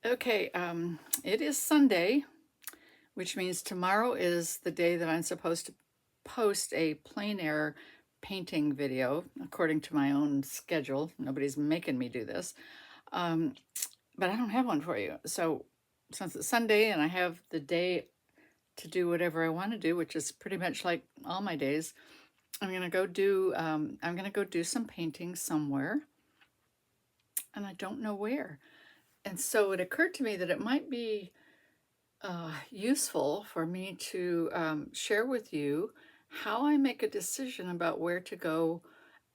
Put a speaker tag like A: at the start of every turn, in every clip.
A: Okay, it is Sunday, which means tomorrow is the day that I'm supposed to post a plein air painting video according to my own schedule. Nobody's making me do this. Um, but I don't have one for you. So since it's Sunday and I have the day to do whatever I want to do, which is pretty much like all my days, I'm gonna go do some painting somewhere, and I don't know where. And so it occurred to me that it might be useful for me to share with you how I make a decision about where to go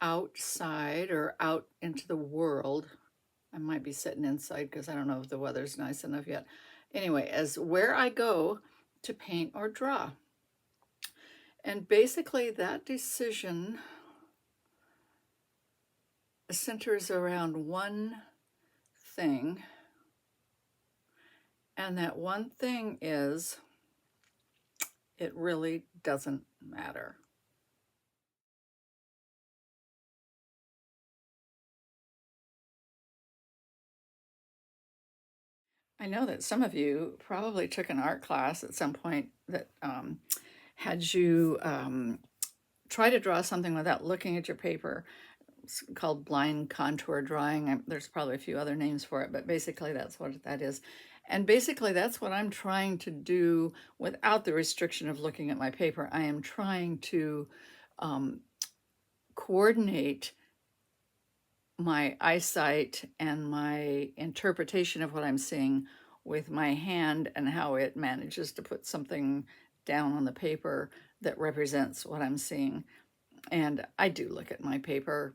A: outside or out into the world. I might be sitting inside because I don't know if the weather's nice enough yet. Anyway, as where I go to paint or draw. And basically, that decision centers around one thing. And that one thing is it really doesn't matter. I know that some of you probably took an art class at some point that had you try to draw something without looking at your paper. It's called blind contour drawing. There's probably a few other names for it, but basically that's what that is. And basically that's what I'm trying to do without the restriction of looking at my paper. I am trying to coordinate my eyesight and my interpretation of what I'm seeing with my hand and how it manages to put something down on the paper that represents what I'm seeing. And I do look at my paper.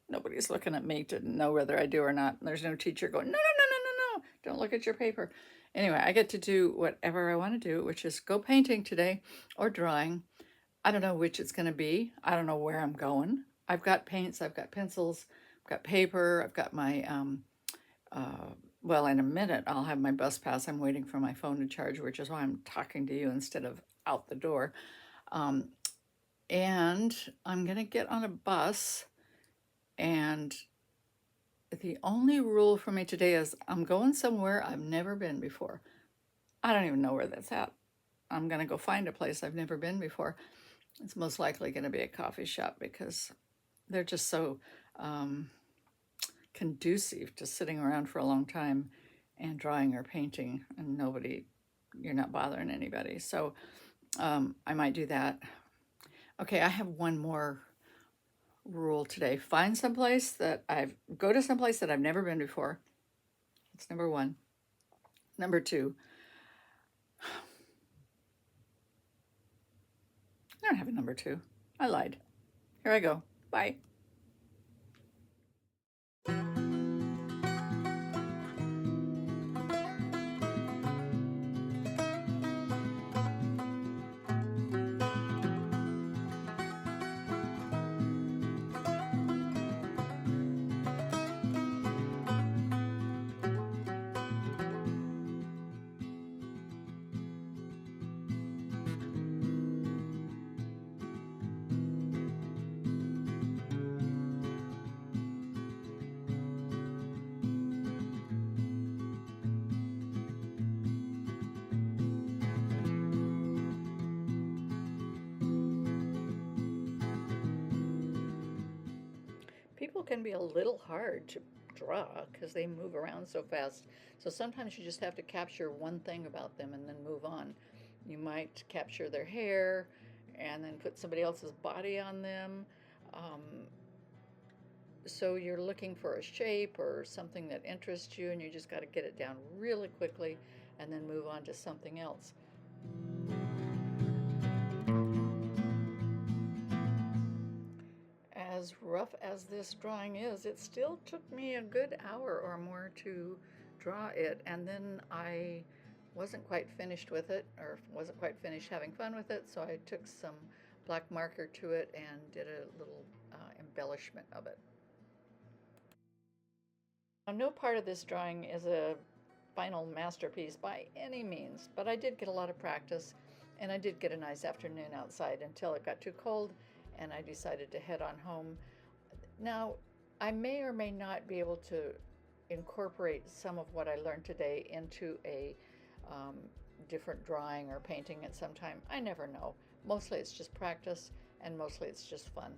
A: Nobody's looking at me to know whether I do or not. There's no teacher going, no, no, no, no, no, no, don't look at your paper. Anyway, I get to do whatever I want to do, which is go painting today or drawing. I don't know which it's going to be. I don't know where I'm going. I've got paints, I've got pencils, I've got paper, I've got my, well, in a minute I'll have my bus pass. I'm waiting for my phone to charge, which is why I'm talking to you instead of out the door. Um, and I'm going to get on a bus, and the only rule for me today is I'm going somewhere I've never been before. I don't even know where that's at. I'm going to go find a place I've never been before. It's most likely going to be a coffee shop because they're just so um, conducive to sitting around for a long time and drawing or painting, and you're not bothering anybody. So I might do that. Okay, I have one more rule today. Go to someplace that I've never been before. That's number one. Number two, I don't have a number two. I lied. Here I go. Bye. People can be a little hard to draw because they move around so fast. So sometimes you just have to capture one thing about them and then move on. You might capture their hair and then put somebody else's body on them. Um, so you're looking for a shape or something that interests you, and you just got to get it down really quickly and then move on to something else. As rough as this drawing is, it still took me a good hour or more to draw it, and then I wasn't quite finished with it, or wasn't quite finished having fun with it, so I took some black marker to it and did a little embellishment of it. Now, no part of this drawing is a final masterpiece by any means, but I did get a lot of practice, and I did get a nice afternoon outside until it got too cold and I decided to head on home. Now, I may or may not be able to incorporate some of what I learned today into a different drawing or painting at some time. I never know. Mostly it's just practice, and mostly it's just fun.